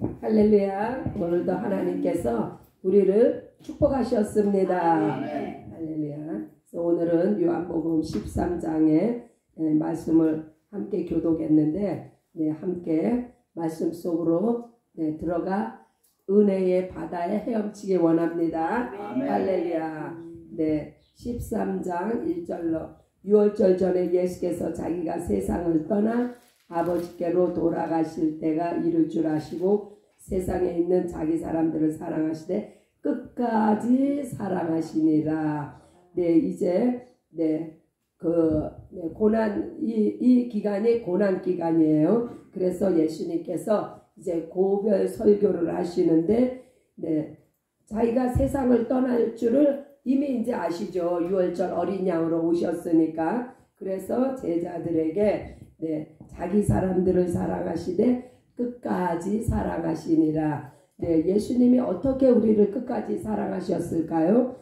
할렐루야. 오늘도 하나님께서 우리를 축복하셨습니다. 아멘. 할렐루야. 그래서 오늘은 요한복음 13장의 말씀을 함께 교독했는데 함께 말씀 속으로 들어가 은혜의 바다에 헤엄치기 원합니다. 아멘. 할렐루야. 13장 1절로 유월절 전에 예수께서 자기가 세상을 떠나 아버지께로 돌아가실 때가 이를 줄 아시고 세상에 있는 자기 사람들을 사랑하시되 끝까지 사랑하시니라. 이제 고난 이 기간이 고난 기간이에요. 그래서 예수님께서 이제 고별 설교를 하시는데 자기가 세상을 떠날 줄을 이미 이제 아시죠. 유월절 어린 양으로 오셨으니까. 그래서 제자들에게 자기 사람들을 사랑하시되 끝까지 사랑하시니라. 예수님이 어떻게 우리를 끝까지 사랑하셨을까요?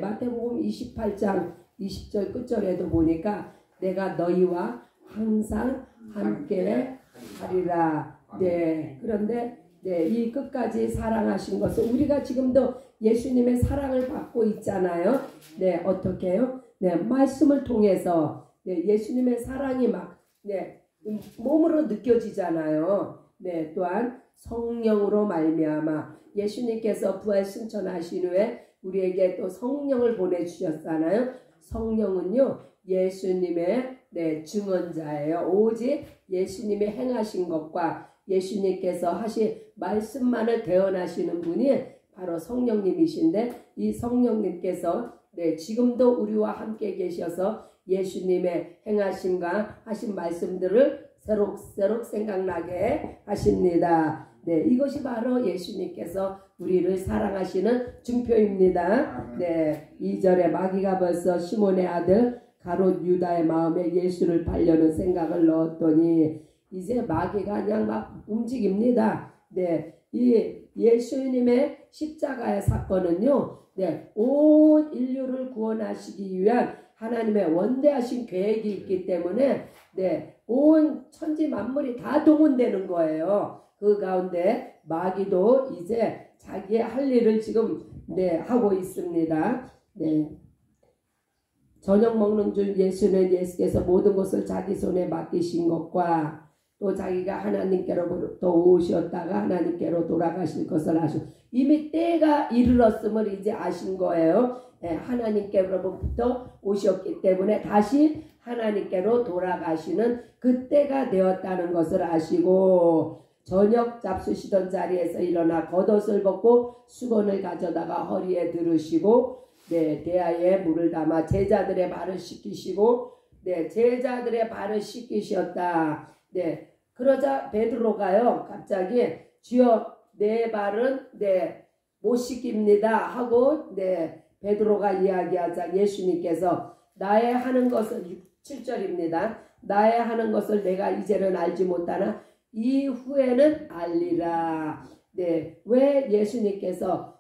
마태복음 28장 20절 끝절에도 보니까 내가 너희와 항상 함께 하리라. 그런데 이 끝까지 사랑하신 것은 우리가 지금도 예수님의 사랑을 받고 있잖아요. 어떻게 해요? 말씀을 통해서 예수님의 사랑이 막 몸으로 느껴지잖아요. 또한 성령으로 말미암아 예수님께서 부활 승천하신 후에 우리에게 또 성령을 보내주셨잖아요. 성령은요 예수님의 증언자예요. 오직 예수님이 행하신 것과 예수님께서 하신 말씀만을 대언하시는 분이 바로 성령님이신데 이 성령님께서 지금도 우리와 함께 계셔서 예수님의 행하심과 하신 말씀들을 새록새록 생각나게 하십니다. 이것이 바로 예수님께서 우리를 사랑하시는 증표입니다. 2절에 마귀가 벌써 시몬의 아들 가롯 유다의 마음에 예수를 팔려는 생각을 넣었더니 이제 마귀가 그냥 막 움직입니다. 이 예수님의 십자가의 사건은요, 온 인류를 구원하시기 위한 하나님의 원대하신 계획이 있기 때문에 온 천지 만물이 다 동원되는 거예요. 그 가운데 마귀도 이제 자기의 할 일을 지금 하고 있습니다. 저녁 먹는 중 예수께서 모든 것을 자기 손에 맡기신 것과 또 자기가 하나님께로부터 오셨다가 하나님께로 돌아가실 것을 아시고 이미 때가 이르렀음을 이제 아신 거예요. 하나님께로부터 오셨기 때문에 다시 하나님께로 돌아가시는 그때가 되었다는 것을 아시고 저녁 잡수시던 자리에서 일어나 겉옷을 벗고 수건을 가져다가 허리에 두르시고 대야에 물을 담아 제자들의 발을 씻기시고 제자들의 발을 씻기셨다. 그러자 베드로가요 갑자기 주여 내 발은 못 씻깁니다 하고 베드로가 이야기하자 예수님께서 나의 하는 것을 7절입니다. 나의 하는 것을 내가 이제는 알지 못하나 이후에는 알리라. 왜 예수님께서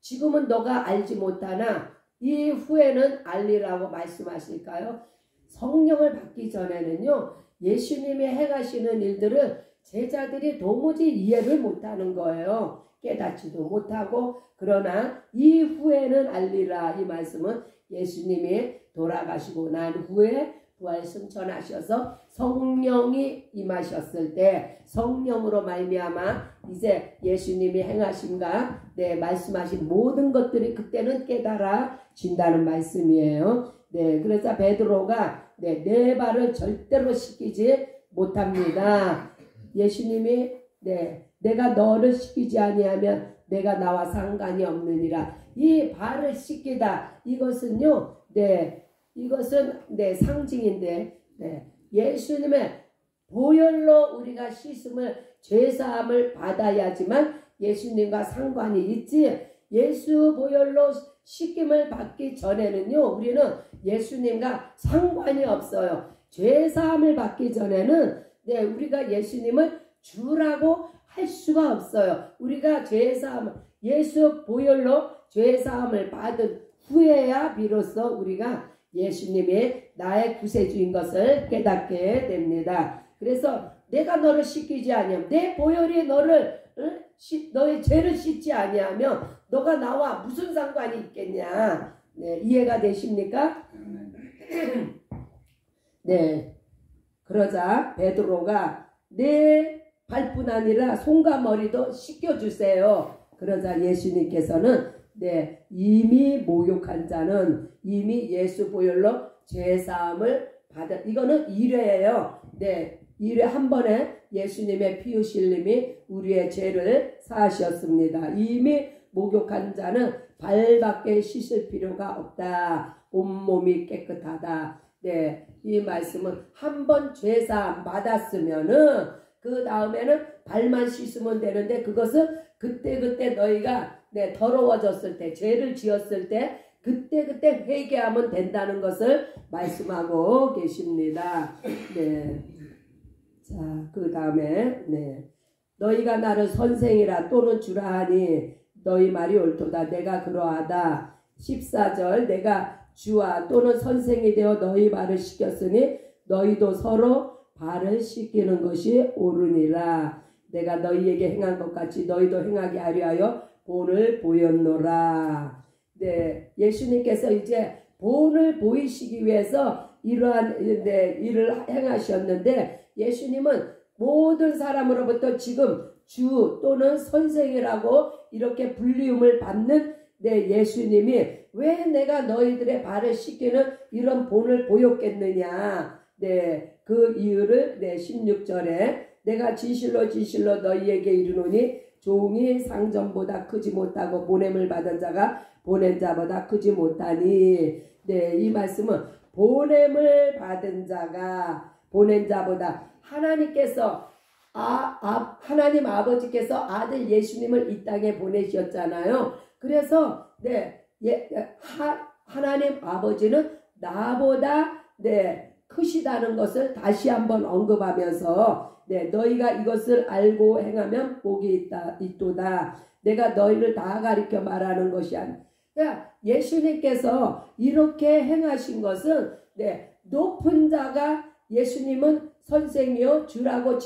지금은 너가 알지 못하나 이후에는 알리라고 말씀하실까요? 성령을 받기 전에는요 예수님이 행하시는 일들을 제자들이 도무지 이해를 못하는 거예요. 깨닫지도 못하고 그러나 이후에는 알리라. 이 말씀은 예수님이 돌아가시고 난 후에 부활 승천하셔서 성령이 임하셨을 때 성령으로 말미암아 이제 예수님이 행하심과 말씀하신 모든 것들이 그때는 깨달아진다는 말씀이에요. 그래서 베드로가 내 발을 절대로 씻기지 못합니다. 예수님이 내가 너를 씻기지 아니하면 내가 나와 상관이 없느니라. 이 발을 씻기다 이것은요 이것은 상징인데 예수님의 보혈로 우리가 씻음을 죄사함을 받아야지만 예수님과 상관이 있지 예수 보혈로 씻김을 받기 전에는요 우리는 예수님과 상관이 없어요. 죄사함을 받기 전에는 우리가 예수님을 주라고 할 수가 없어요. 우리가 죄사함을 예수 보혈로 죄사함을 받은 후에야 비로소 우리가 예수님이 나의 구세주인 것을 깨닫게 됩니다. 그래서 내가 너를 씻기지 아니하면 내 보혈이 너를 너의 죄를 씻지 아니하면 너가 나와 무슨 상관이 있겠냐. 네, 이해가 되십니까? 네. 그러자 베드로가 내 발뿐 아니라 손과 머리도 씻겨주세요. 그러자 예수님께서는 네, 이미 목욕한 자는 이미 예수 보혈로 죄사함을 받은, 이거는 1회예요. 네, 1회 한 번에 예수님의 피 흘림이 우리의 죄를 사하셨습니다. 이미 목욕한 자는 발밖에 씻을 필요가 없다. 온몸이 깨끗하다. 네, 이 말씀은 한 번 죄사함 받았으면은 그 다음에는 발만 씻으면 되는데, 그것은 그때 너희가 네, 더러워졌을 때, 죄를 지었을 때 그때 회개하면 된다는 것을 말씀하고 계십니다. 네. 자, 그 다음에 네. 너희가 나를 선생이라 또는 주라 하니 너희 말이 옳도다. 내가 그러하다. 14절 내가 주와 또는 선생이 되어 너희 발을 씻겼으니 너희도 서로 발을 씻기는 것이 옳으니라. 내가 너희에게 행한 것 같이 너희도 행하게 하려 하여 본을 보였노라. 네, 예수님께서 이제 본을 보이시기 위해서 이러한 일을 행하셨는데, 예수님은 모든 사람으로부터 지금 주 또는 선생이라고 이렇게 불리움을 받는 네, 예수님이 왜 내가 너희들의 발을 씻기는 이런 본을 보였겠느냐. 네, 그 이유를 네, 16절에 내가 진실로 너희에게 이르노니 종이 상전보다 크지 못하고 보냄을 받은 자가 보낸 자보다 크지 못하니. 네, 이 말씀은 보냄을 받은 자가 보낸 자보다, 하나님께서 하나님 아버지께서 아들 예수님을 이 땅에 보내셨잖아요. 그래서 네, 하나님 아버지는 나보다 네, 크시다는 것을 다시 한번 언급하면서 네, 너희가 이것을 알고 행하면 복이 있도다. 내가 너희를 다 가리켜 말하는 것이 아니라, 그러니까 예수님께서 이렇게 행하신 것은 네, 높은 자가 예수님은 선생이요 주라고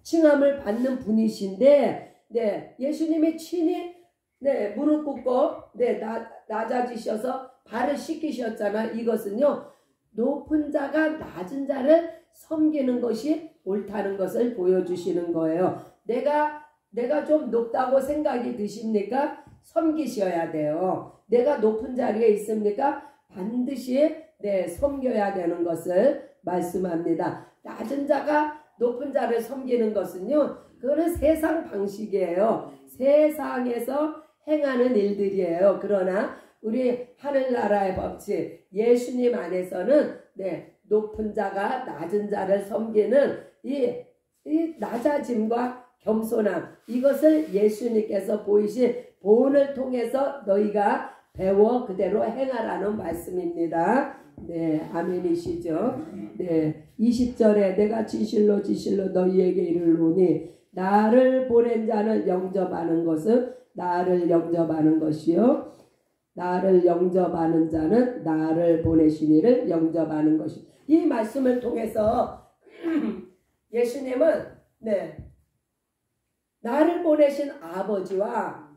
칭함을 받는 분이신데, 네, 예수님이 친히 네, 무릎 꿇고 네, 낮아지셔서 발을 씻기셨잖아. 이것은요, 높은 자가 낮은 자를 섬기는 것이 옳다는 것을 보여주시는 거예요. 내가 좀 높다고 생각이 드십니까? 섬기셔야 돼요. 내가 높은 자리에 있습니까? 반드시 네, 섬겨야 되는 것을 말씀합니다. 낮은 자가 높은 자를 섬기는 것은요, 그거는 세상 방식이에요. 세상에서 행하는 일들이에요. 그러나 우리 하늘나라의 법칙, 예수님 안에서는 네, 높은 자가 낮은 자를 섬기는 이 낮아짐과 겸손함, 이것을 예수님께서 보이신 본을 통해서 너희가 배워 그대로 행하라는 말씀입니다. 네, 아멘이시죠? 네, 20절에 내가 진실로 너희에게 이르노니 나를 보낸 자는 영접하는 것은 나를 영접하는 것이요, 나를 영접하는 자는 나를 보내신 이를 영접하는 것이. 이 말씀을 통해서 예수님은 네, 나를 보내신 아버지와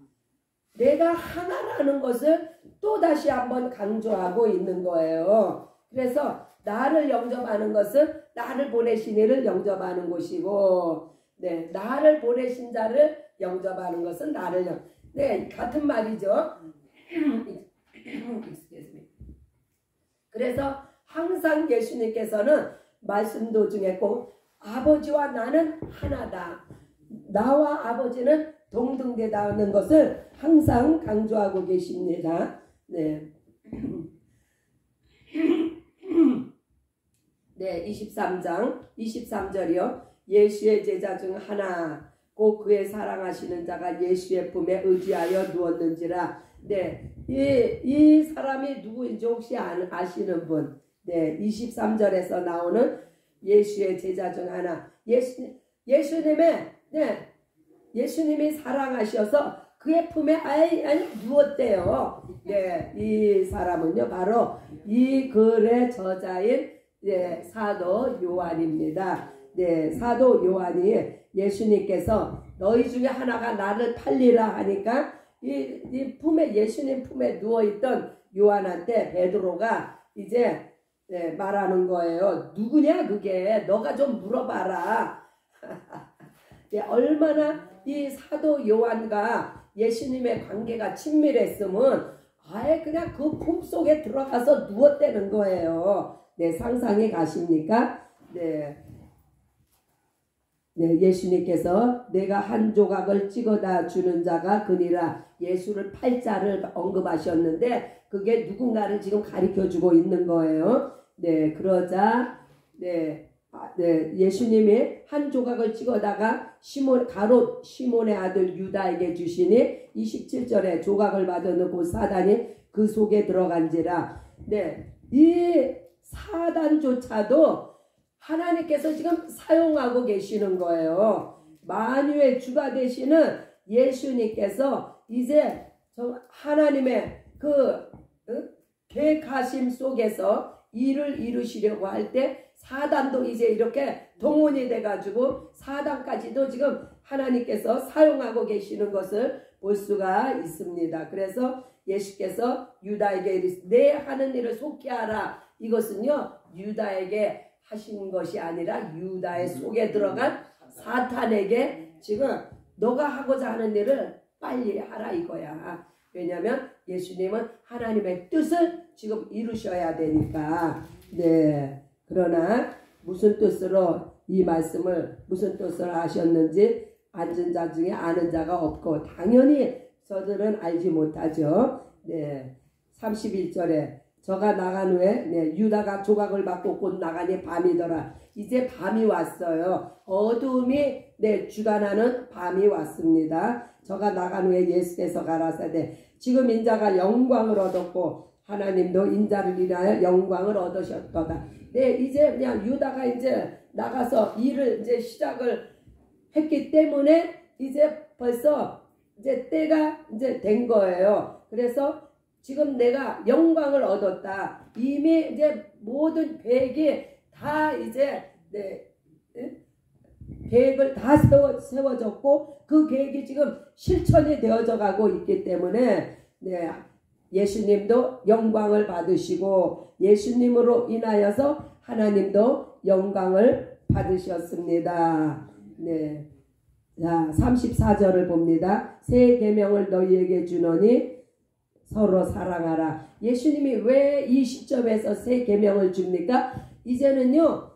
내가 하나라는 것을 또 다시 한번 강조하고 있는 거예요. 그래서 나를 영접하는 것은 나를 보내신 이를 영접하는 것이고, 네, 나를 보내신 자를 영접하는 것은 나를 네, 같은 말이죠. 그래서 항상 예수님께서는 말씀 도중에 꼭 아버지와 나는 하나다, 나와 아버지는 동등되다는 것을 항상 강조하고 계십니다. 네. 네, 23장 23절이요. 예수의 제자 중 하나 곧 그의 사랑하시는 자가 예수의 품에 의지하여 누웠는지라. 네, 이 사람이 누구인지 혹시 아시는 분? 네, 23절에서 나오는 예수의 제자 중 하나. 예수님이 사랑하셔서 그의 품에 누웠대요. 네, 이 사람은요, 바로 이 글의 저자인 네, 사도 요한입니다. 네, 사도 요한이 예수님께서 너희 중에 하나가 나를 팔리라 하니까 이 품에 예수님 품에 누워있던 요한한테 베드로가 이제 네, 말하는 거예요. 누구냐 그게? 너가 좀 물어봐라. 네, 얼마나 이 사도 요한과 예수님의 관계가 친밀했으면 아예 그냥 그 품 속에 들어가서 누웠다는 거예요. 네, 상상이 가십니까? 네. 네, 예수님께서 내가 한 조각을 찍어다 주는 자가 그니라 예수를 팔자를 언급하셨는데 그게 누군가를 지금 가리켜 주고 있는 거예요. 네, 그러자 네, 예수님이 한 조각을 찍어다가 시몬의 아들 유다에게 주시니 27절에 조각을 받아놓고 사단이 그 속에 들어간지라. 네, 이 사단조차도 하나님께서 지금 사용하고 계시는 거예요. 만유의 주가 되시는 예수님께서 이제 하나님의 그 계획하심 속에서 일을 이루시려고 할 때 사단도 이제 이렇게 동원이 돼가지고 사단까지도 지금 하나님께서 사용하고 계시는 것을 볼 수가 있습니다. 그래서 예수께서 유다에게 내 하는 일을 속히 하라. 이것은요 유다에게 하신 것이 아니라 유다의 속에 들어간 사탄에게 지금 너가 하고자 하는 일을 빨리 하라 이거야. 왜냐하면 예수님은 하나님의 뜻을 지금 이루셔야 되니까. 네. 그러나 무슨 뜻으로 이 말씀을 무슨 뜻으로 하셨는지 앉은 자 중에 아는 자가 없고 당연히 저들은 알지 못하죠. 네. 31절에 저가 나간 후에 네, 유다가 조각을 받고 곧 나가니 밤이더라. 이제 밤이 왔어요. 어둠이 네, 주관하는 밤이 왔습니다. 저가 나간 후에 예수께서 가라사대 지금 인자가 영광을 얻었고 하나님도 인자를 인하여 영광을 얻으셨도다. 네, 이제 그냥 유다가 이제 나가서 일을 이제 시작을 했기 때문에 이제 벌써 이제 때가 이제 된 거예요. 그래서 지금 내가 영광을 얻었다. 이미 이제 모든 계획이 다 이제 네, 계획을 다 세워졌고 그 계획이 지금 실천이 되어져 가고 있기 때문에 네, 예수님도 영광을 받으시고 예수님으로 인하여서 하나님도 영광을 받으셨습니다. 네. 자, 34절을 봅니다. 새 계명을 너희에게 주노니 서로 사랑하라. 예수님이 왜 이 시점에서 새 계명을 줍니까? 이제는요,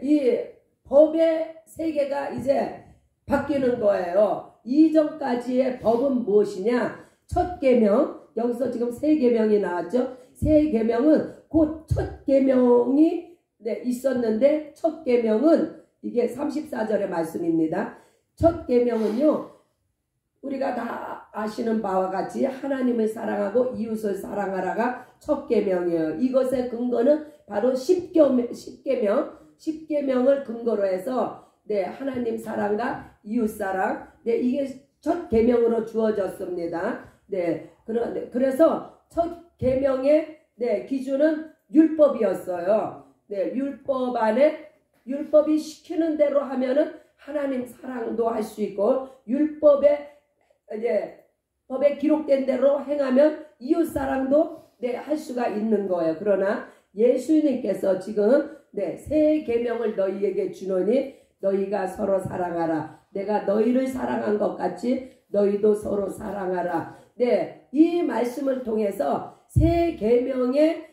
이 법의 세계가 이제 바뀌는 거예요. 이전까지의 법은 무엇이냐? 첫 계명, 여기서 지금 새 계명이 나왔죠. 새 계명은 곧 첫 계명이 있었는데 첫 계명은 이게 34절의 말씀입니다. 첫 계명은요, 우리가 다 아시는 바와 같이 하나님을 사랑하고 이웃을 사랑하라가 첫 계명이에요. 이것의 근거는 바로 10계명을 근거로 해서 하나님 사랑과 이웃 사랑, 이게 첫 계명으로 주어졌습니다. 그래서 첫 계명의 기준은 율법이었어요. 율법 안에 율법이 시키는 대로 하면은 하나님 사랑도 할 수 있고 율법에 법에 기록된 대로 행하면 이웃 사랑도 할 수가 있는 거예요. 그러나 예수님께서 지금 새 계명을 너희에게 주노니 너희가 서로 사랑하라. 내가 너희를 사랑한 것 같이 너희도 서로 사랑하라. 이 말씀을 통해서 새 계명의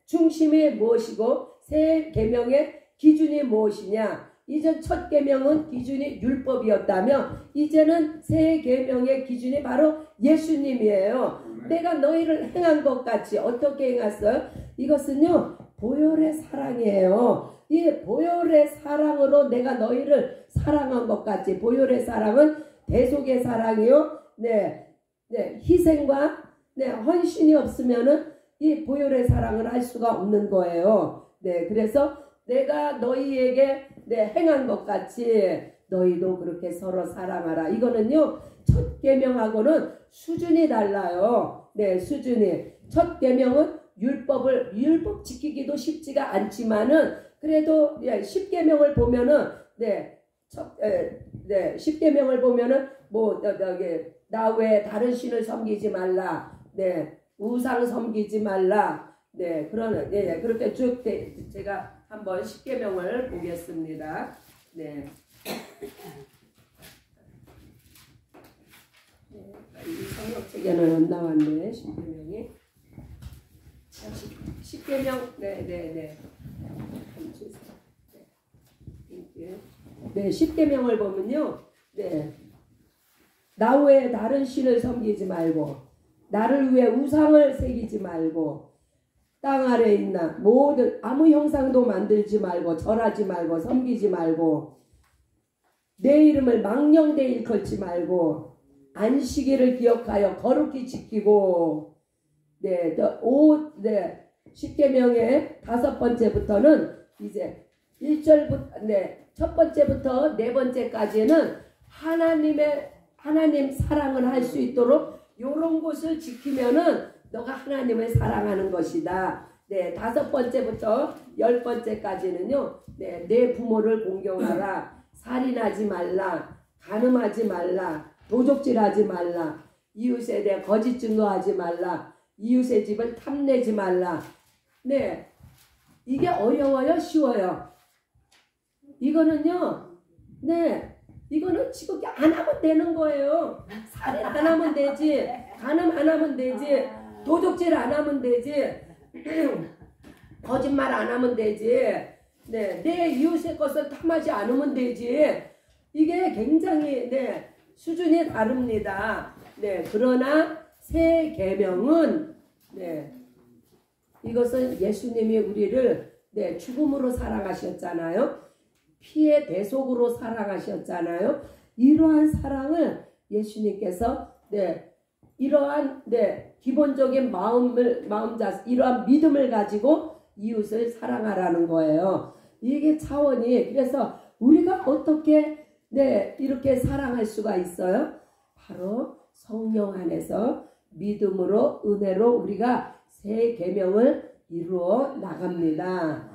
중심이 무엇이고 새 계명의 기준이 무엇이냐? 이전 첫 계명은 기준이 율법이었다면 이제는 새 계명의 기준이 바로 예수님이에요. 내가 너희를 행한 것 같이 어떻게 행했어요? 이것은요 보혈의 사랑이에요. 이 보혈의 사랑으로 내가 너희를 사랑한 것 같이 보혈의 사랑은 대속의 사랑이요. 희생과 헌신이 없으면은 이 보혈의 사랑을 할 수가 없는 거예요. 그래서 내가 너희에게 행한 것 같이 너희도 그렇게 서로 사랑하라. 이거는요 첫 계명하고는 수준이 달라요. 수준이 첫 계명은 율법 지키기도 쉽지가 않지만은 그래도 예, 10계명을 보면은 십계명을 보면은 나 외에 다른 신을 섬기지 말라. 우상 섬기지 말라. 그렇게 쭉 제가 한번 십계명을 보겠습니다. 이 성경책에는 안 나왔네. 십계명이. 십계명. 십계명을 보면요. 나 외에 다른 신을 섬기지 말고, 나를 위해 우상을 새기지 말고, 땅 아래에 있나 모든 아무 형상도 만들지 말고, 절하지 말고, 섬기지 말고, 내 이름을 망령되이 일컬지 말고, 안식일을 기억하여 거룩히 지키고, 십계명의 5번째부터는 이제 1절부터 첫 번째부터 4번째까지는 하나님 사랑을 할 수 있도록 요런 것을 지키면은 너가 하나님을 사랑하는 것이다. 5번째부터 10번째까지는요. 내 부모를 공경하라. 살인하지 말라. 간음하지 말라. 도적질하지 말라. 이웃에 대해 거짓 증거하지 말라. 이웃의 집을 탐내지 말라. 이게 어려워요? 쉬워요? 이거는요. 이거는 지금 안 하면 되는 거예요. 살인 안 하면 되지. 간음 안 하면 되지. 도적질 안 하면 되지. 거짓말 안 하면 되지. 내 이웃의 것을 탐하지 않으면 되지. 이게 굉장히 수준이 다릅니다. 그러나 새 계명은 이것은 예수님이 우리를 죽음으로 사랑하셨잖아요. 피의 대속으로 사랑하셨잖아요. 이러한 사랑을 예수님께서 이러한 기본적인 이러한 믿음을 가지고 이웃을 사랑하라는 거예요. 이게 차원이. 그래서 우리가 어떻게 이렇게 사랑할 수가 있어요? 바로 성령 안에서 믿음으로 은혜로 우리가 새 계명을 이루어 나갑니다.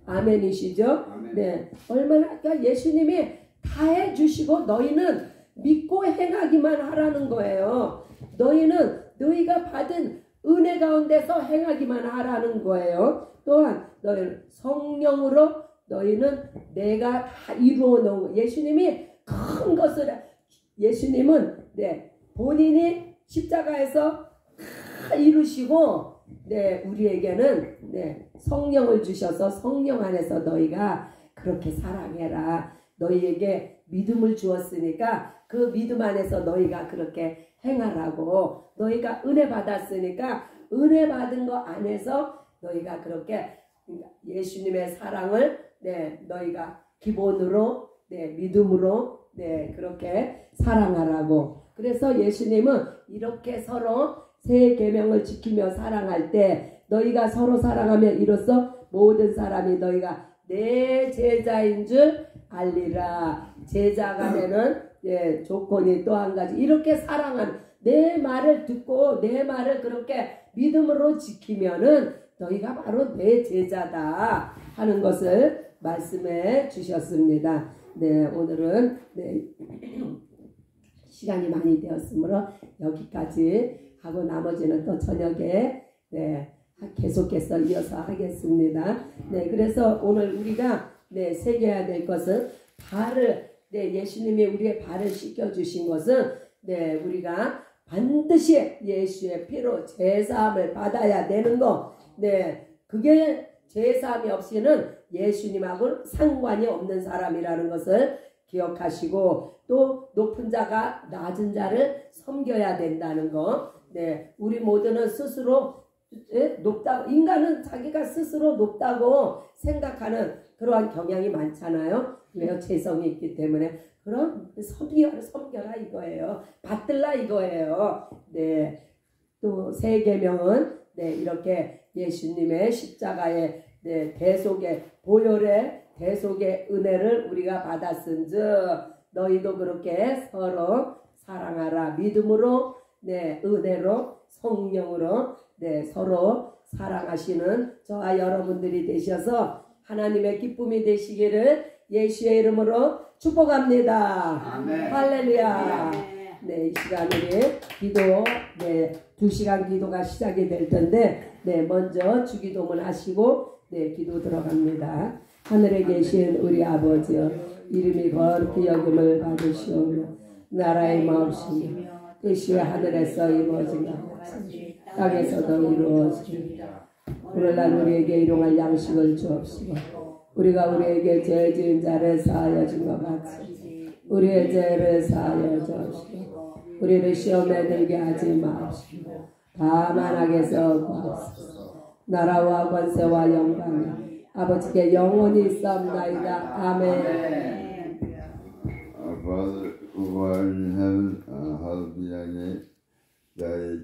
아멘이시죠? 아멘. 얼마나 그러니까 예수님이 다 해주시고 너희는 믿고 행하기만 하라는 거예요. 너희가 받은 은혜 가운데서 행하기만 하라는 거예요. 또한 너희는 성령으로 너희는 내가 다 이루어 놓은 예수님이 큰 것을 예수님은 본인이 십자가에서 다 이루시고 우리에게는 성령을 주셔서 성령 안에서 너희가 그렇게 사랑해라. 너희에게 믿음을 주었으니까 그 믿음 안에서 너희가 그렇게 행하라고. 너희가 은혜 받았으니까 은혜 받은 거 안에서 너희가 그렇게 예수님의 사랑을 너희가 기본으로 믿음으로 그렇게 사랑하라고. 그래서 예수님은 이렇게 서로 새 계명을 지키며 사랑할 때 너희가 서로 사랑하면 이로써 모든 사람이 너희가 내 제자인 줄 알리라. 제자가 되는 조건이 또 한 가지. 이렇게 사랑하면 내 말을 듣고 내 말을 그렇게 믿음으로 지키면은 너희가 바로 내 제자다 하는 것을 말씀해 주셨습니다. 오늘은 시간이 많이 되었으므로 여기까지 하고 나머지는 또 저녁에 계속해서 이어서 하겠습니다. 그래서 오늘 우리가 새겨야 될 것은 발을 예수님이 우리의 발을 씻겨주신 것은 우리가 반드시 예수의 피로 제사함을 받아야 되는 거. 그게 제사함이 없이는 예수님하고 상관이 없는 사람이라는 것을 기억하시고 또 높은 자가 낮은 자를 섬겨야 된다는 거. 우리 모두는 스스로 높다고, 인간은 자기가 스스로 높다고 생각하는 그러한 경향이 많잖아요. 왜요? 재성이 있기 때문에. 그럼 섬겨라 이거예요. 받들라 이거예요. 또 새 계명은 이렇게 예수님의 십자가의 대속의 보혈의 대속의 은혜를 우리가 받았은즉 너희도 그렇게 서로 사랑하라. 믿음으로 은혜로 성령으로 서로 사랑하시는 저와 여러분들이 되셔서 하나님의 기쁨이 되시기를 예수의 이름으로 축복합니다. 아멘. 할렐루야. 네, 이 시간 우리 기도, 2시간 기도가 시작이 될 텐데, 먼저 주기도문 하시고, 기도 들어갑니다. 하늘에 계신 우리 아버지여, 이름이 거룩히 여김을 받으시오며, 나라의 마음이시며, 뜻이 하늘에서 이루어진 것 같이 땅에서도 이루어지리라. 오늘날 우리에게 일용할 양식을 주옵시고, 우리가 우리에게 죄 지은 자를 사하여 준 것 같이 우리의 죄를 사하여 주옵시고, 우리를 시험에 들게 하지 마옵시고, 다만 악에서 구하옵소서. 나라와 권세와 영광이 아버지께 영원히 있사옵나이다. 아멘. Our Father who art in heaven, hallowed be thy name. Thy